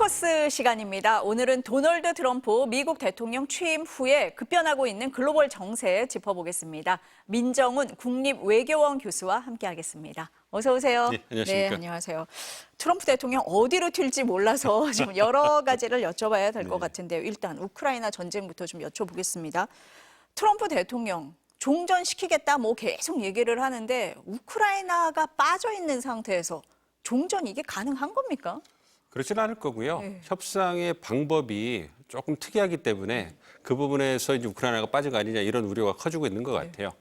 포커스 시간입니다. 오늘은 도널드 트럼프 미국 대통령 취임 후에 급변하고 있는 글로벌 정세 짚어보겠습니다. 민정훈 국립외교원 교수와 함께하겠습니다. 어서 오세요. 네, 안녕하십니까. 네, 안녕하세요. 트럼프 대통령 어디로 튈지 몰라서 지금 여러 가지를 여쭤봐야 될 것 같은데요. 일단 우크라이나 전쟁부터 좀 여쭤보겠습니다. 트럼프 대통령 종전시키겠다 뭐 계속 얘기를 하는데 우크라이나가 빠져 있는 상태에서 종전 이게 가능한 겁니까? 그렇지는 않을 거고요. 네. 협상의 방법이 조금 특이하기 때문에 그 부분에서 이제 우크라이나가 빠진 거 아니냐 이런 우려가 커지고 있는 것 같아요.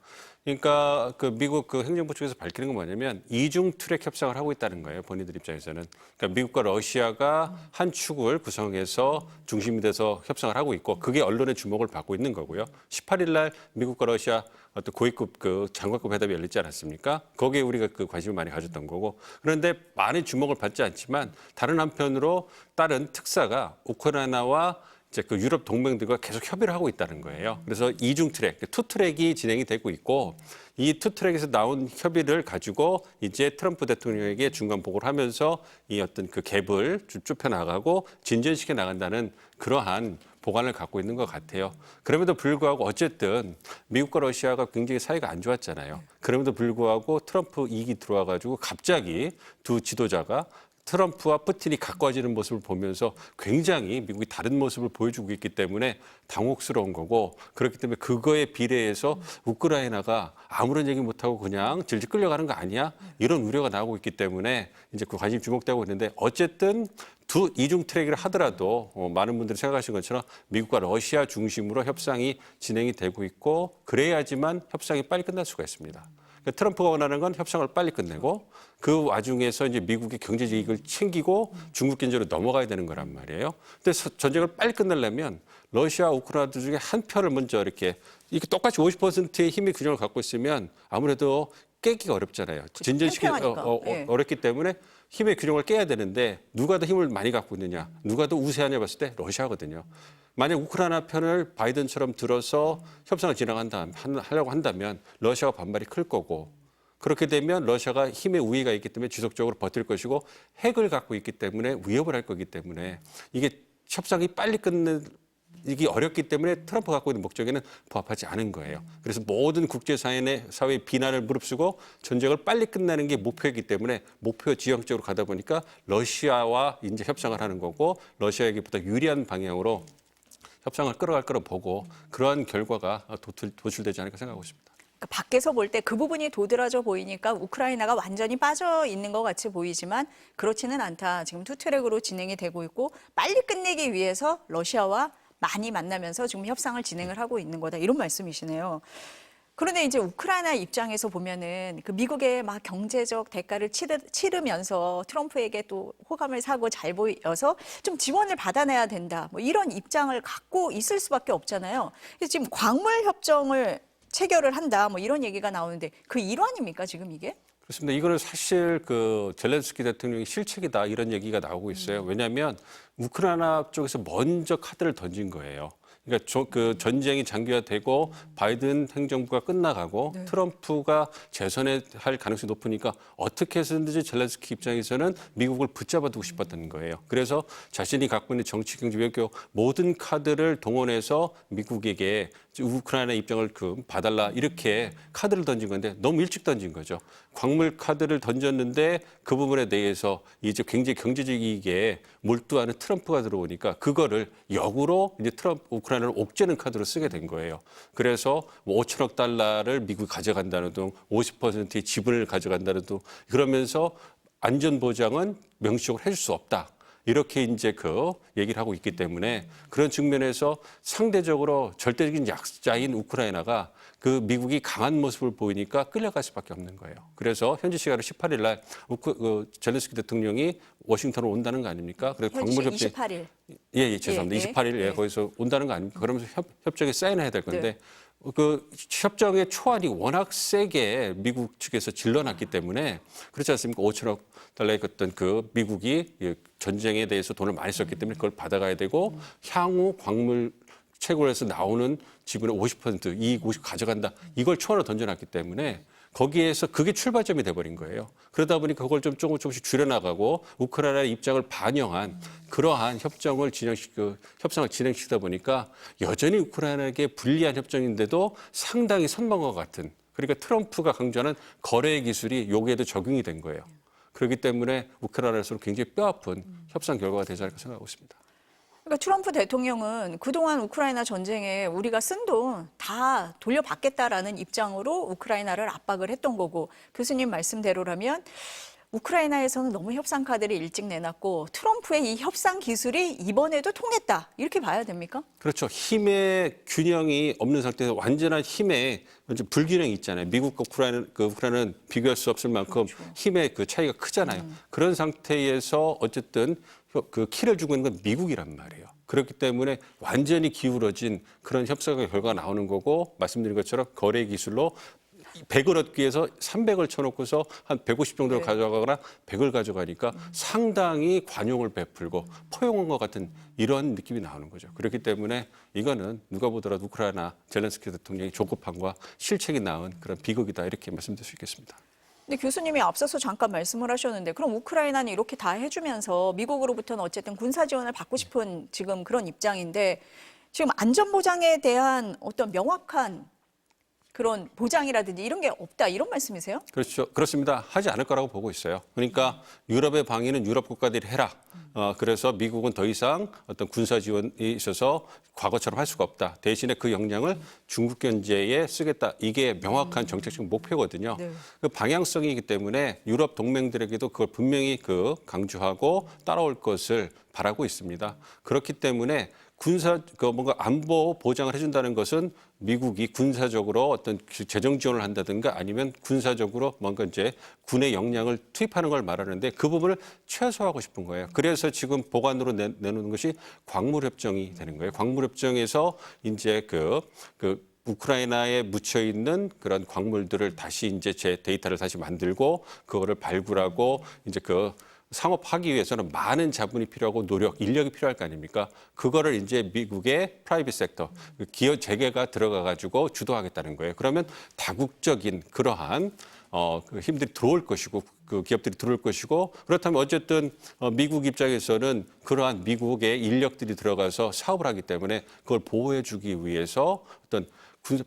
그러니까 그 미국 그 행정부 쪽에서 밝히는 건 뭐냐면 이중 트랙 협상을 하고 있다는 거예요. 본인들 입장에서는. 그러니까 미국과 러시아가 한 축을 구성해서 중심이 돼서 협상을 하고 있고 그게 언론의 주목을 받고 있는 거고요. 18일 날 미국과 러시아 어떤 고위급 그 장관급 회담이 열리지 않았습니까? 거기에 우리가 그 관심을 많이 가졌던 거고. 그런데 많이 주목을 받지 않지만 다른 한편으로 다른 특사가 우크라이나와 이제 그 유럽 동맹들과 계속 협의를 하고 있다는 거예요. 그래서 이중 트랙, 투 트랙이 진행이 되고 있고 이 투 트랙에서 나온 협의를 가지고 이제 트럼프 대통령에게 중간 보고를 하면서 이 어떤 그 갭을 좁혀 나가고 진전시켜 나간다는 그러한 보관을 갖고 있는 것 같아요. 그럼에도 불구하고 어쨌든 미국과 러시아가 굉장히 사이가 안 좋았잖아요. 그럼에도 불구하고 트럼프 2기 들어와가지고 갑자기 두 지도자가 트럼프와 푸틴이 가까워지는 모습을 보면서 굉장히 미국이 다른 모습을 보여주고 있기 때문에 당혹스러운 거고 그렇기 때문에 그거에 비례해서 우크라이나가 아무런 얘기 못하고 그냥 질질 끌려가는 거 아니야? 이런 우려가 나오고 있기 때문에 이제 그 관심이 주목되고 있는데 어쨌든 두 이중 트랙을 하더라도 많은 분들이 생각하신 것처럼 미국과 러시아 중심으로 협상이 진행이 되고 있고 그래야지만 협상이 빨리 끝날 수가 있습니다. 그러니까 트럼프가 원하는 건 협상을 빨리 끝내고 그 와중에서 이제 미국의 경제적 이익을 챙기고 중국 경제로 넘어가야 되는 거란 말이에요. 근데 전쟁을 빨리 끝내려면 러시아, 우크라이나 중에 한 편을 먼저 이렇게 똑같이 50%의 힘의 균형을 갖고 있으면 아무래도 깨기가 어렵잖아요. 진전시키기 어렵기 때문에 힘의 균형을 깨야 되는데 누가 더 힘을 많이 갖고 있느냐, 누가 더 우세하냐 봤을 때 러시아거든요. 만약 우크라이나 편을 바이든처럼 들어서 협상을 하려고 한다면 러시아가 반발이 클 거고 그렇게 되면 러시아가 힘의 우위가 있기 때문에 지속적으로 버틸 것이고 핵을 갖고 있기 때문에 위협을 할 거기 때문에 이게 협상이 빨리 이게 어렵기 때문에 트럼프가 갖고 있는 목적에는 부합하지 않은 거예요. 그래서 모든 국제사회의 비난을 무릅쓰고 전쟁을 빨리 끝내는 게 목표이기 때문에 목표 지향적으로 가다 보니까 러시아와 이제 협상을 하는 거고 러시아에게 보다 유리한 방향으로 협상을 끌어갈 거로 보고 그러한 결과가 도출되지 않을까 생각하고 있습니다. 그러니까 밖에서 볼 때 그 부분이 도드라져 보이니까 우크라이나가 완전히 빠져 있는 것 같이 보이지만 그렇지는 않다. 지금 투 트랙으로 진행이 되고 있고 빨리 끝내기 위해서 러시아와 많이 만나면서 지금 협상을 진행을 하고 있는 거다. 이런 말씀이시네요. 그런데 이제 우크라이나 입장에서 보면은 그 미국의 막 경제적 대가를 치르면서 트럼프에게 또 호감을 사고 잘 보여서 좀 지원을 받아내야 된다. 뭐 이런 입장을 갖고 있을 수밖에 없잖아요. 그래서 지금 광물 협정을 체결을 한다. 뭐 이런 얘기가 나오는데 그 일환입니까 지금 이게? 그렇습니다. 이거는 사실 그 젤렌스키 대통령이 실책이다 이런 얘기가 나오고 있어요. 왜냐하면 우크라이나 쪽에서 먼저 카드를 던진 거예요. 그러니까 그 전쟁이 장기화되고 바이든 행정부가 끝나가고 트럼프가 재선할 가능성이 높으니까 어떻게 해서든지 젤렌스키 입장에서는 미국을 붙잡아두고 싶었던 거예요. 그래서 자신이 갖고 있는 정치, 경제, 외교 모든 카드를 동원해서 미국에게 우크라이나 입장을 봐달라 이렇게 카드를 던진 건데 너무 일찍 던진 거죠. 광물 카드를 던졌는데 그 부분에 대해서 이제 굉장히 경제적 이익에 몰두하는 트럼프가 들어오니까 그거를 역으로 이제 우크라이나를 옥죄는 카드로 쓰게 된 거예요. 그래서 5천억 달러를 미국이 가져간다는 등 50%의 지분을 가져간다는 등 그러면서 안전 보장은 명시적으로 해줄 수 없다. 이렇게 이제 그 얘기를 하고 있기 때문에 그런 측면에서 상대적으로 절대적인 약자인 우크라이나가 그 미국이 강한 모습을 보이니까 끌려갈 수밖에 없는 거예요. 그래서 현지 시간으로 18일 날 젤렌스키 대통령이 워싱턴으로 온다는 거 아닙니까? 그래서 광물 협정 28일. 예, 죄송합니다. 28일 거기서 온다는 거 아닙니까? 그러면서 협정에 사인을 해야 될 건데 그 협정의 초안이 워낙 세게 미국 측에서 질러놨기 때문에 그렇지 않습니까? 5천억 달러의 어떤 그 미국이 전쟁에 대해서 돈을 많이 썼기 때문에 그걸 받아가야 되고 향후 광물 채굴에서 나오는 지분의 50% 이익 50 가져간다. 이걸 초안으로 던져놨기 때문에 거기에서 그게 출발점이 돼버린 거예요. 그러다 보니까 그걸 좀 조금씩 줄여나가고 우크라이나의 입장을 반영한 그러한 협상을 진행시키다 보니까 여전히 우크라이나에게 불리한 협정인데도 상당히 선방과 같은, 그러니까 트럼프가 강조하는 거래 기술이 여기에도 적용이 된 거예요. 그렇기 때문에 우크라이나에서는 굉장히 뼈아픈 협상 결과가 되지 않을까 생각하고 있습니다. 그러니까 트럼프 대통령은 그동안 우크라이나 전쟁에 우리가 쓴 돈 다 돌려받겠다라는 입장으로 우크라이나를 압박을 했던 거고, 교수님 말씀대로라면 우크라이나에서는 너무 협상 카드를 일찍 내놨고 트럼프의 이 협상 기술이 이번에도 통했다, 이렇게 봐야 됩니까? 그렇죠. 힘의 균형이 없는 상태에서 완전한 힘의 불균형이 있잖아요. 미국과 우크라이나는 비교할 수 없을 만큼 힘의 그 차이가 크잖아요. 그런 상태에서 어쨌든 그 키를 주고 있는 건 미국이란 말이에요. 그렇기 때문에 완전히 기울어진 그런 협상의 결과가 나오는 거고, 말씀드린 것처럼 거래 기술로 100을 얻기 위해서 300을 쳐놓고서 한 150 정도를 가져가거나 100을 가져가니까 상당히 관용을 베풀고 포용한 것 같은 이런 느낌이 나오는 거죠. 그렇기 때문에 이거는 누가 보더라도 우크라이나 젤렌스키 대통령이 조급함과 실책이 낳은 그런 비극이다, 이렇게 말씀드릴 수 있겠습니다. 근데 교수님이 앞서서 잠깐 말씀을 하셨는데, 그럼 우크라이나는 이렇게 다 해주면서 미국으로부터는 어쨌든 군사 지원을 받고 싶은 지금 그런 입장인데, 지금 안전보장에 대한 어떤 명확한 그런 보장이라든지 이런 게 없다, 이런 말씀이세요? 그렇죠. 그렇습니다. 하지 않을 거라고 보고 있어요. 그러니까 유럽의 방위는 유럽 국가들이 해라. 그래서 미국은 더 이상 어떤 군사 지원이 있어서 과거처럼 할 수가 없다. 대신에 그 역량을 중국 견제에 쓰겠다. 이게 명확한 정책적 목표거든요. 네. 그 방향성이기 때문에 유럽 동맹들에게도 그걸 분명히 강조하고 따라올 것을 바라고 있습니다. 그렇기 때문에 뭔가 안보 보장을 해준다는 것은 미국이 군사적으로 어떤 재정 지원을 한다든가 아니면 군사적으로 뭔가 이제 군의 역량을 투입하는 걸 말하는데, 그 부분을 최소화하고 싶은 거예요. 그래서 지금 보관으로 내놓는 것이 광물협정이 되는 거예요. 광물협정에서 이제 우크라이나에 묻혀 있는 그런 광물들을 다시 이제 제 데이터를 다시 만들고 그거를 발굴하고 이제 상업하기 위해서는 많은 자본이 필요하고 노력, 인력이 필요할 거 아닙니까? 그거를 이제 미국의 프라이빗 섹터, 기업 재계가 들어가 가지고 주도하겠다는 거예요. 그러면 다국적인 그러한 힘들이 들어올 것이고, 그 기업들이 들어올 것이고, 그렇다면 어쨌든 미국 입장에서는 그러한 미국의 인력들이 들어가서 사업을 하기 때문에 그걸 보호해 주기 위해서 어떤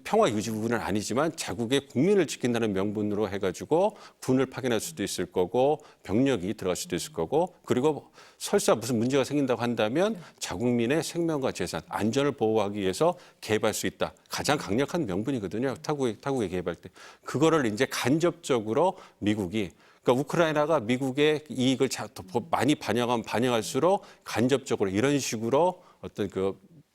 평화 유지 부분은 아니지만 자국의 국민을 지킨다는 명분으로 해가지고 군을 파견할 수도 있을 거고 병력이 들어갈 수도 있을 거고, 그리고 설사 무슨 문제가 생긴다고 한다면 자국민의 생명과 재산, 안전을 보호하기 위해서 개입할 수 있다. 가장 강력한 명분이거든요. 타국에 개입할 때. 그거를 이제 간접적으로 미국이, 그러니까 우크라이나가 미국의 이익을 더 많이 반영할수록 간접적으로 이런 식으로 어떤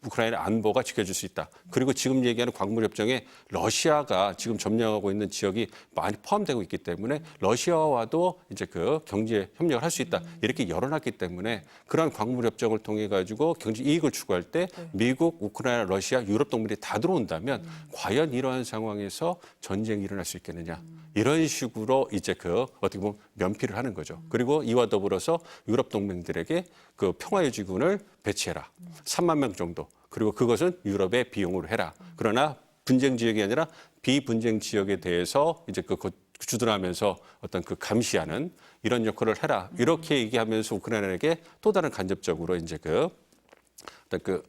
우크라이나 안보가 지켜줄 수 있다. 그리고 지금 얘기하는 광물협정에 러시아가 지금 점령하고 있는 지역이 많이 포함되고 있기 때문에 러시아와도 이제 경제 협력을 할 수 있다. 이렇게 열어놨기 때문에 그런 광물협정을 통해 가지고 경제 이익을 추구할 때 미국, 우크라이나, 러시아, 유럽 동맹이 다 들어온다면 과연 이러한 상황에서 전쟁이 일어날 수 있겠느냐. 이런 식으로 이제 어떻게 보면 면피를 하는 거죠. 그리고 이와 더불어서 유럽 동맹들에게 평화유지군을 배치해라. 3만 명 정도. 그리고 그것은 유럽의 비용으로 해라. 그러나 분쟁 지역이 아니라 비분쟁 지역에 대해서 이제 주둔하면서 어떤 감시하는 이런 역할을 해라. 이렇게 얘기하면서 우크라이나에게 또 다른 간접적으로 이제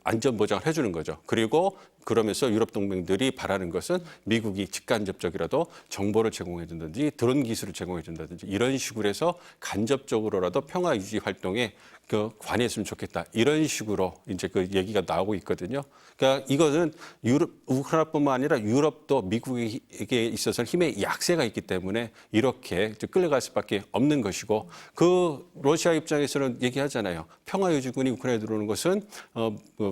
안전 보장을 해주는 거죠. 그리고 그러면서 유럽 동맹들이 바라는 것은 미국이 직간접적이라도 정보를 제공해 준다든지 드론 기술을 제공해 준다든지 이런 식으로 해서 간접적으로라도 평화 유지 활동에 관여했으면 좋겠다. 이런 식으로 이제 얘기가 나오고 있거든요. 그러니까 이것은 우크라이나뿐만 아니라 유럽도 미국에게 있어서는 힘의 약세가 있기 때문에 이렇게 끌려갈 수밖에 없는 것이고, 러시아 입장에서는 얘기하잖아요. 평화 유지군이 우크라이나에 들어오는 것은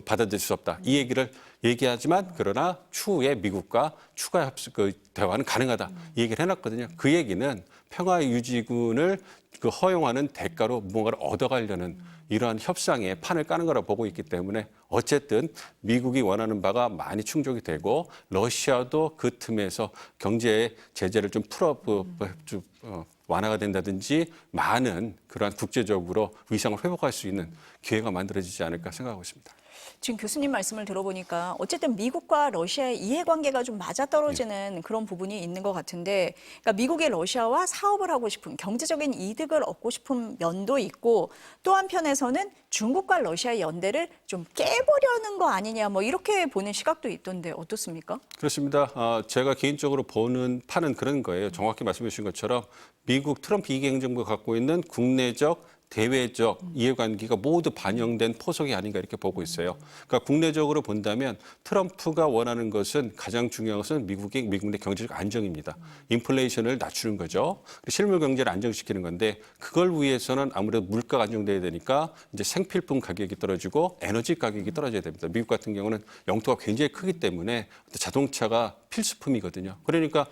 받아들일 수 없다. 이 얘기를 얘기하지만 그러나 추후에 미국과 추가 대화는 가능하다. 이 얘기를 해놨거든요. 그 얘기는 평화 유지군을 허용하는 대가로 무언가를 얻어가려는 이러한 협상의 판을 까는 거라고 보고 있기 때문에 어쨌든 미국이 원하는 바가 많이 충족이 되고 러시아도 그 틈에서 경제 제재를 좀 완화가 된다든지 많은 그러한 국제적으로 위상을 회복할 수 있는 기회가 만들어지지 않을까 생각하고 있습니다. 지금 교수님 말씀을 들어보니까 어쨌든 미국과 러시아의 이해관계가 좀 맞아떨어지는 그런 부분이 있는 것 같은데, 그러니까 미국이 러시아와 사업을 하고 싶은 경제적인 이득을 얻고 싶은 면도 있고, 또 한편에서는 중국과 러시아의 연대를 좀 깨보려는 거 아니냐, 뭐 이렇게 보는 시각도 있던데 어떻습니까? 그렇습니다. 제가 개인적으로 파는 그런 거예요. 정확히 말씀해 주신 것처럼 미국 트럼프 2기 행정부가 갖고 있는 국내적 대외적 이해관계가 모두 반영된 포석이 아닌가 이렇게 보고 있어요. 그러니까 국내적으로 본다면 트럼프가 원하는 것은 가장 중요한 것은 미국 내 경제적 안정입니다. 인플레이션을 낮추는 거죠. 실물 경제를 안정시키는 건데 그걸 위해서는 아무래도 물가가 안정돼야 되니까 이제 생필품 가격이 떨어지고 에너지 가격이 떨어져야 됩니다. 미국 같은 경우는 영토가 굉장히 크기 때문에 자동차가 필수품이거든요. 그러니까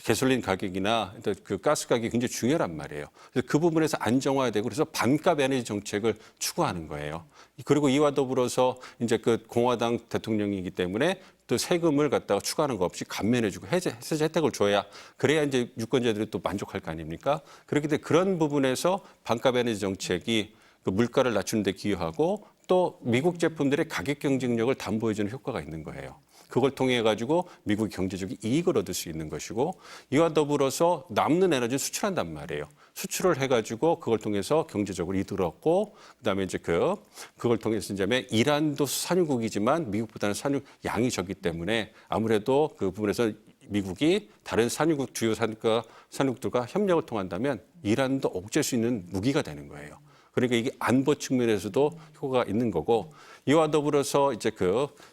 가솔린 가격이나 그 가스 가격이 굉장히 중요한 말이에요. 그래서 그 부분에서 안정화되고 그래서 반값 에너지 정책을 추구하는 거예요. 그리고 이와 더불어서 이제 그 공화당 대통령이기 때문에 또 세금을 갖다가 추가하는 거 없이 감면해주고 세제 혜택을 줘야 그래야 이제 유권자들이 또 만족할 거 아닙니까? 그렇기 때문에 그런 부분에서 반값 에너지 정책이 그 물가를 낮추는 데 기여하고 또 미국 제품들의 가격 경쟁력을 담보해주는 효과가 있는 거예요. 그걸 통해 가지고 미국이 경제적인 이익을 얻을 수 있는 것이고 이와 더불어서 남는 에너지를 수출한단 말이에요. 수출을 해가지고 그걸 통해서 경제적으로 이득을 얻고 그다음에 이제 그걸 통해서 이제 이란도 산유국이지만 미국보다는 산유 양이 적기 때문에 아무래도 그 부분에서 미국이 다른 산유국 주요 산유국들과 협력을 통한다면 이란도 억제할 수 있는 무기가 되는 거예요. 그러니까 이게 안보 측면에서도 효과가 있는 거고 이와 더불어서 이제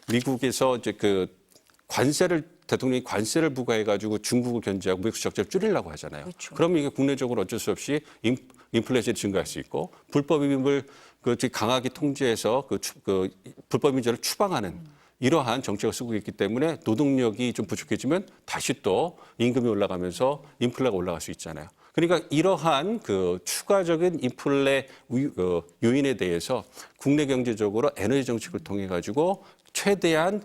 미국에서 이제 대통령이 관세를 부과해가지고 중국을 견제하고 미국 적자를 줄이려고 하잖아요. 그렇죠. 그러면 이게 국내적으로 어쩔 수 없이 인플레이션이 증가할 수 있고 불법 임금을 강하게 통제해서 불법 임자를 추방하는 이러한 정책을 쓰고 있기 때문에 노동력이 좀 부족해지면 다시 또 임금이 올라가면서 인플레가 올라갈 수 있잖아요. 그러니까 이러한 추가적인 인플레 요인에 대해서 국내 경제적으로 에너지 정책을 통해 가지고 최대한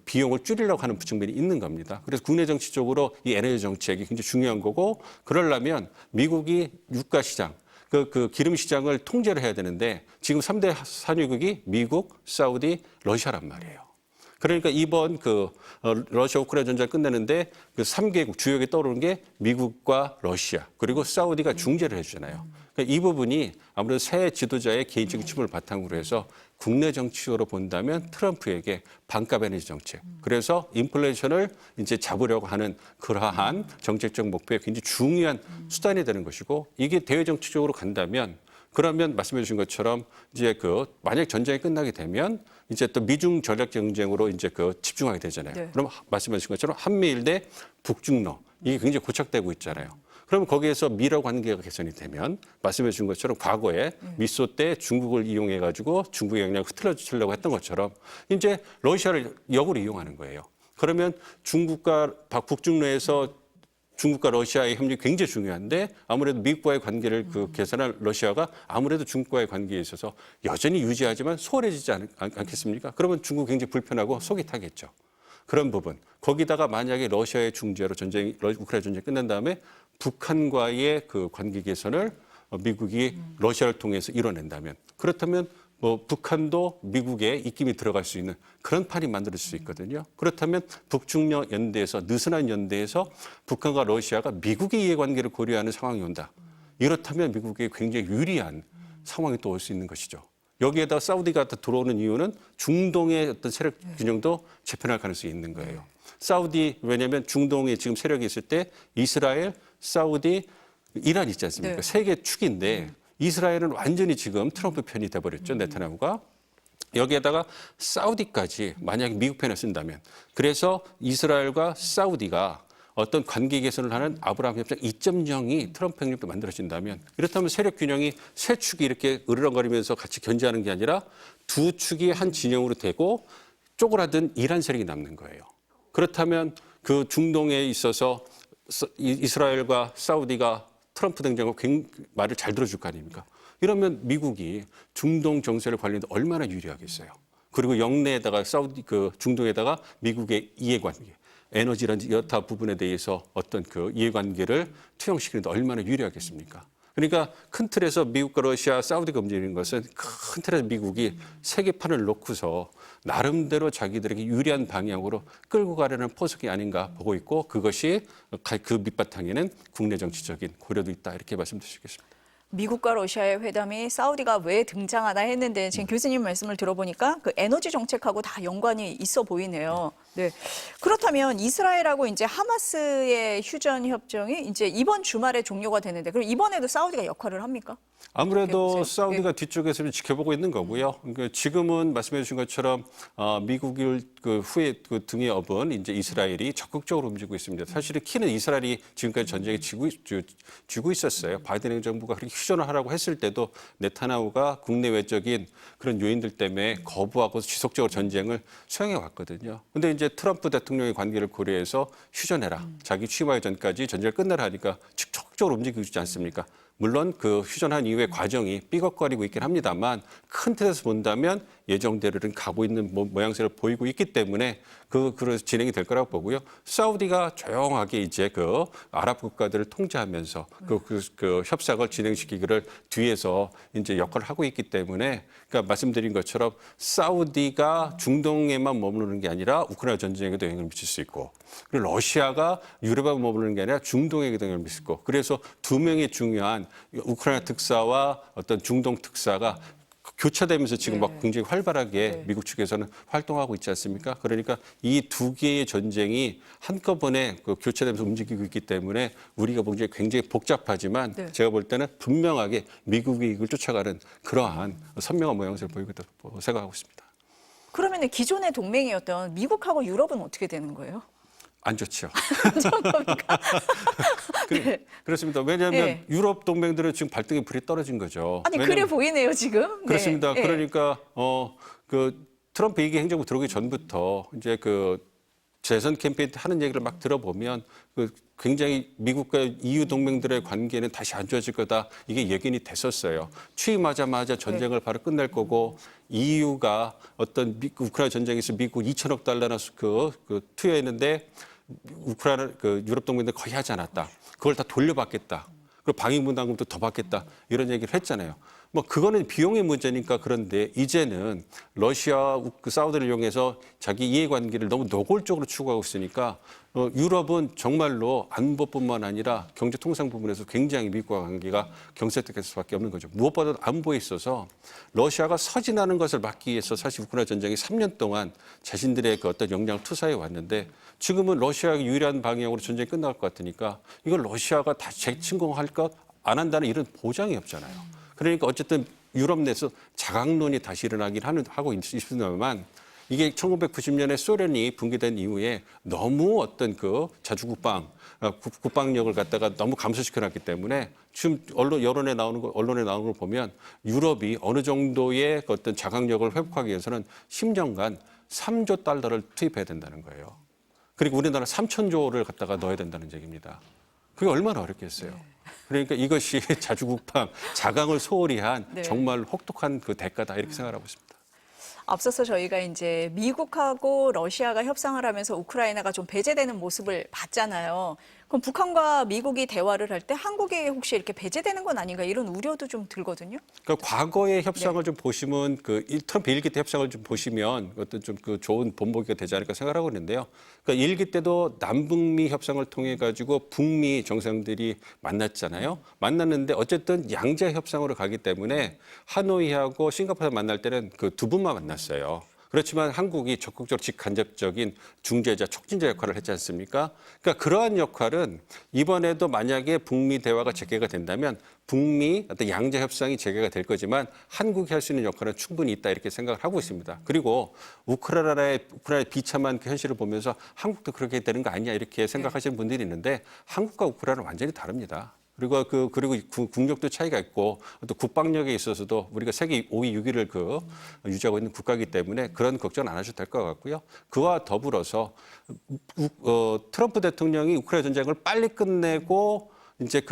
비용을 줄이려고 하는 측면이 있는 겁니다. 그래서 국내 정치적으로 이 에너지 정책이 굉장히 중요한 거고 그러려면 미국이 유가 시장 기름 시장을 통제를 해야 되는데 지금 3대 산유국이 미국, 사우디, 러시아란 말이에요. 그러니까 이번 러시아 우크라이나 전쟁을 끝내는데 3개국 주역에 떠오르는 게 미국과 러시아 그리고 사우디가 중재를 해주잖아요. 그러니까 이 부분이 아무래도 새 지도자의 개인적인 추문을 바탕으로 해서 국내 정치적으로 본다면 트럼프에게 반값 에너지 정책 그래서 인플레이션을 이제 잡으려고 하는 그러한 정책적 목표에 굉장히 중요한 수단이 되는 것이고 이게 대외 정치적으로 간다면 그러면 말씀해 주신 것처럼 이제 만약 전쟁이 끝나게 되면 이제 또 미중 전략 경쟁으로 이제 집중하게 되잖아요. 네. 그럼 말씀해 주신 것처럼 한미일 대 북중러 이게 굉장히 고착되고 있잖아요. 그러면 거기에서 미러 관계가 개선이 되면 말씀해 주신 것처럼 과거에 미소 때 중국을 이용해 가지고 중국의 영향을 흐트러 주려고 했던 것처럼 이제 러시아를 역으로 이용하는 거예요. 그러면 북중러에서 중국과 러시아의 협력이 굉장히 중요한데 아무래도 미국과의 관계를 개선할 러시아가 아무래도 중국과의 관계에 있어서 여전히 유지하지만 소홀해지지 않겠습니까? 그러면 중국 굉장히 불편하고 속이 타겠죠. 그런 부분. 거기다가 만약에 러시아의 중재로 우크라이나 전쟁이 끝난 다음에 북한과의 관계 개선을 미국이 러시아를 통해서 이뤄낸다면 그렇다면 북한도 미국의 입김이 들어갈 수 있는 그런 판이 만들어질 수 있거든요. 그렇다면 북중러 연대에서 느슨한 연대에서 북한과 러시아가 미국의 이해관계를 고려하는 상황이 온다. 이렇다면 미국에 굉장히 유리한 상황이 또 올 수 있는 것이죠. 여기에다 사우디가 들어오는 이유는 중동의 어떤 세력 균형도 재편할 가능성이 있는 거예요. 왜냐하면 중동에 지금 세력이 있을 때 이스라엘, 사우디, 이란 있지 않습니까? 네. 세 개 축인데 이스라엘은 완전히 지금 트럼프 편이 돼버렸죠. 네타냐후가. 여기에다가 사우디까지 만약에 미국 편을 쓴다면 그래서 이스라엘과 사우디가 어떤 관계 개선을 하는 아브라함 협정 2.0이 트럼프 행정부 만들어진다면 이렇다면 세력 균형이 세 축이 이렇게 으르렁거리면서 같이 견제하는 게 아니라 두 축이 한 진영으로 되고 쪼그라든 이란 세력이 남는 거예요. 그렇다면 중동에 있어서 이스라엘과 사우디가 트럼프 등장하고 말을 잘 들어줄 거 아닙니까? 이러면 미국이 중동 정세를 관리하는데 얼마나 유리하겠어요. 그리고 영내에다가 중동에다가 미국의 이해관계, 에너지라든지 여타 부분에 대해서 어떤 이해관계를 투영시키는데 얼마나 유리하겠습니까? 그러니까 큰 틀에서 미국과 러시아, 사우디가 움직이는 것은 큰 틀에서 미국이 세계판을 놓고서 나름대로 자기들에게 유리한 방향으로 끌고 가려는 포석이 아닌가 보고 있고 그것이 그 밑바탕에는 국내 정치적인 고려도 있다 이렇게 말씀드리겠습니다. 미국과 러시아의 회담이 사우디가 왜 등장하나 했는데 지금 교수님 말씀을 들어보니까 그 에너지 정책하고 다 연관이 있어 보이네요. 네. 그렇다면 이스라엘하고 이제 하마스의 휴전 협정이 이제 이번 주말에 종료가 되는데 그럼 이번에도 사우디가 역할을 합니까? 아무래도 보세요. 사우디가 뒤쪽에서 좀 지켜보고 있는 거고요. 그러니까 지금은 말씀해 주신 것처럼 미국을 그 후에 그 등에 업은 이제 이스라엘이 적극적으로 움직이고 있습니다. 사실은 키는 이스라엘이 지금까지 전쟁에 쥐고 있었어요. 바이든 행정부가 그렇게 휴전을 하라고 했을 때도 네타냐후가 국내외적인 그런 요인들 때문에 거부하고 지속적으로 전쟁을 수행해 왔거든요. 근데 이제 트럼프 대통령의 관계를 고려해서 휴전해라. 자기 취임하기 전까지 전쟁을 끝내라 하니까 적극적으로 움직이고 있지 않습니까? 물론 그 휴전한 이후의 과정이 삐걱거리고 있긴 합니다만 큰 틀에서 본다면 예정대로는 가고 있는 모양새를 보이고 있기 때문에 그래서 진행이 될 거라고 보고요. 사우디가 조용하게 이제 그 아랍 국가들을 통제하면서 그 협상을 진행시키기를 뒤에서 이제 역할을 하고 있기 때문에 그러니까 말씀드린 것처럼 사우디가 중동에만 머무르는 게 아니라 우크라이나 전쟁에도 영향을 미칠 수 있고 그리고 러시아가 유럽에 머무르는 게 아니라 중동에도 영향을 미칠 수 있고 그래서 두 명의 중요한 우크라이나 특사와 어떤 중동 특사가 교차되면서 지금 막 굉장히 활발하게 미국 측에서는 활동하고 있지 않습니까? 그러니까 이 두 개의 전쟁이 한꺼번에 그 교차되면서 움직이고 있기 때문에 우리가 보기에 굉장히 복잡하지만 제가 볼 때는 분명하게 미국의 이익을 쫓아가는 그러한 선명한 모양새를 보이고 있다고 생각하고 있습니다. 그러면 기존의 동맹이었던 미국하고 유럽은 어떻게 되는 거예요? 안 좋죠. 네. 그렇습니다. 왜냐하면 유럽 동맹들은 지금 발등에 불이 떨어진 거죠. 아니 그래 보이네요 지금. 그렇습니다. 네. 그러니까 그 트럼프 이기 행정부 들어오기 전부터 이제 그 재선 캠페인 때 하는 얘기를 막 들어보면 그 굉장히 미국과 EU 동맹들의 관계는 다시 안 좋아질 거다. 이게 예견이 됐었어요. 취임하자마자 전쟁을 바로 끝낼 거고 EU가 어떤 우크라이나 전쟁에서 미국 2천억 달러나 투여했는데 우크라이나 그 유럽 동맹들 거의 하지 않았다. 그걸 다 돌려받겠다. 그리고 방위분담금도 더 받겠다. 이런 얘기를 했잖아요. 뭐 그거는 비용의 문제니까 그런데 이제는 러시아, 사우디를 이용해서 자기 이해관계를 너무 노골적으로 추구하고 있으니까 유럽은 정말로 안보뿐만 아니라 경제통상 부분에서 굉장히 미국과 관계가 경색될 수밖에 없는 거죠. 무엇보다도 안보에 있어서 러시아가 서진하는 것을 막기 위해서 사실 우크라이나 전쟁이 3년 동안 자신들의 그 어떤 역량을 투사해 왔는데 지금은 러시아가 유리한 방향으로 전쟁이 끝날 것 같으니까 이걸 러시아가 다시 재침공할 것 안 한다는 이런 보장이 없잖아요. 그러니까 어쨌든 유럽 내에서 자강론이 다시 일어나긴 하고 있습니다만 이게 1990년에 소련이 붕괴된 이후에 너무 어떤 그 국방력을 갖다가 너무 감소시켜놨기 때문에 지금 언론에 나오는 걸 보면 유럽이 어느 정도의 어떤 자강력을 회복하기 위해서는 10년간 3조 달러를 투입해야 된다는 거예요. 그리고 우리나라 3천조를 갖다가 넣어야 된다는 얘기입니다. 그게 얼마나 어렵겠어요. 그러니까 이것이 자주국방, 자강을 소홀히 한 정말 혹독한 그 대가다 이렇게 생각하고 있습니다. 앞서서 저희가 이제 미국하고 러시아가 협상을 하면서 우크라이나가 좀 배제되는 모습을 봤잖아요. 그럼 북한과 미국이 대화를 할 때 한국이 혹시 이렇게 배제되는 건 아닌가 이런 우려도 좀 들거든요. 그러니까 과거의 협상을 좀 보시면 그 트럼프 1기 때 협상을 좀 보시면 어떤 좀 그 좋은 본보기가 되지 않을까 생각하고 있는데요. 그러니까 1기 때도 남북미 협상을 통해 가지고 북미 정상들이 만났잖아요. 만났는데 어쨌든 양자 협상으로 가기 때문에 하노이하고 싱가포르에서 만날 때는 그 두 분만 만났어요. 그렇지만 한국이 적극적으로 직간접적인 중재자, 촉진자 역할을 했지 않습니까? 그러니까 그러한 역할은 이번에도 만약에 북미 대화가 재개가 된다면 북미 어떤 양자 협상이 재개가 될 거지만 한국이 할 수 있는 역할은 충분히 있다 이렇게 생각을 하고 있습니다. 그리고 우크라이나의 비참한 그 현실을 보면서 한국도 그렇게 되는 거 아니냐 이렇게 생각하시는 분들이 있는데 한국과 우크라이나는 완전히 다릅니다. 그리고 국력도 차이가 있고 또 국방력에 있어서도 우리가 세계 5위, 6위를 유지하고 있는 국가이기 때문에 그런 걱정은 안 하셔도 될 것 같고요. 그와 더불어서 트럼프 대통령이 우크라이나 전쟁을 빨리 끝내고 이제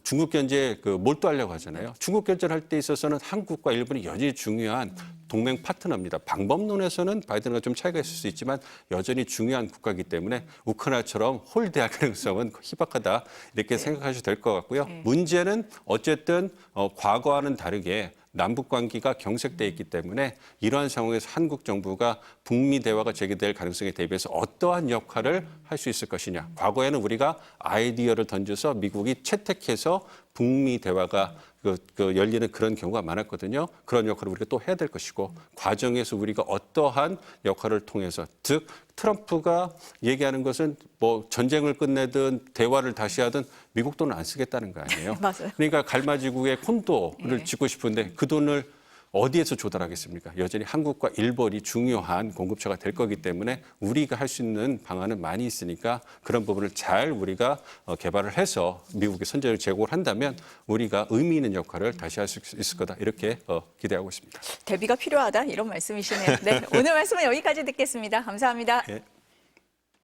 중국 견제에 몰두하려고 하잖아요. 중국 견제를 할 때 있어서는 한국과 일본이 여전히 중요한 동맹 파트너입니다. 방법론에서는 바이든과 좀 차이가 있을 수 있지만 여전히 중요한 국가이기 때문에 우크라이나처럼 홀대할 가능성은 희박하다 이렇게 생각하셔도 될 것 같고요. 문제는 어쨌든 과거와는 다르게 남북 관계가 경색돼 있기 때문에 이러한 상황에서 한국 정부가 북미 대화가 재개될 가능성에 대비해서 어떠한 역할을 할 수 있을 것이냐. 과거에는 우리가 아이디어를 던져서 미국이 채택해서 북미 대화가 열리는 그런 경우가 많았거든요. 그런 역할을 우리가 또 해야 될 것이고 과정에서 우리가 어떠한 역할을 통해서 즉 트럼프가 얘기하는 것은 뭐 전쟁을 끝내든 대화를 다시 하든 미국 돈을 안 쓰겠다는 거 아니에요. 맞아요. 그러니까 갈마지구에 콘도를 짓고 싶은데 그 돈을 어디에서 조달하겠습니까? 여전히 한국과 일본이 중요한 공급처가 될 거기 때문에 우리가 할 수 있는 방안은 많이 있으니까 그런 부분을 잘 우리가 개발을 해서 미국에 선제를 제공을 한다면 우리가 의미 있는 역할을 다시 할 수 있을 거다. 이렇게 기대하고 있습니다. 대비가 필요하다 이런 말씀이시네요. 네, 오늘 말씀은 여기까지 듣겠습니다. 감사합니다. 예.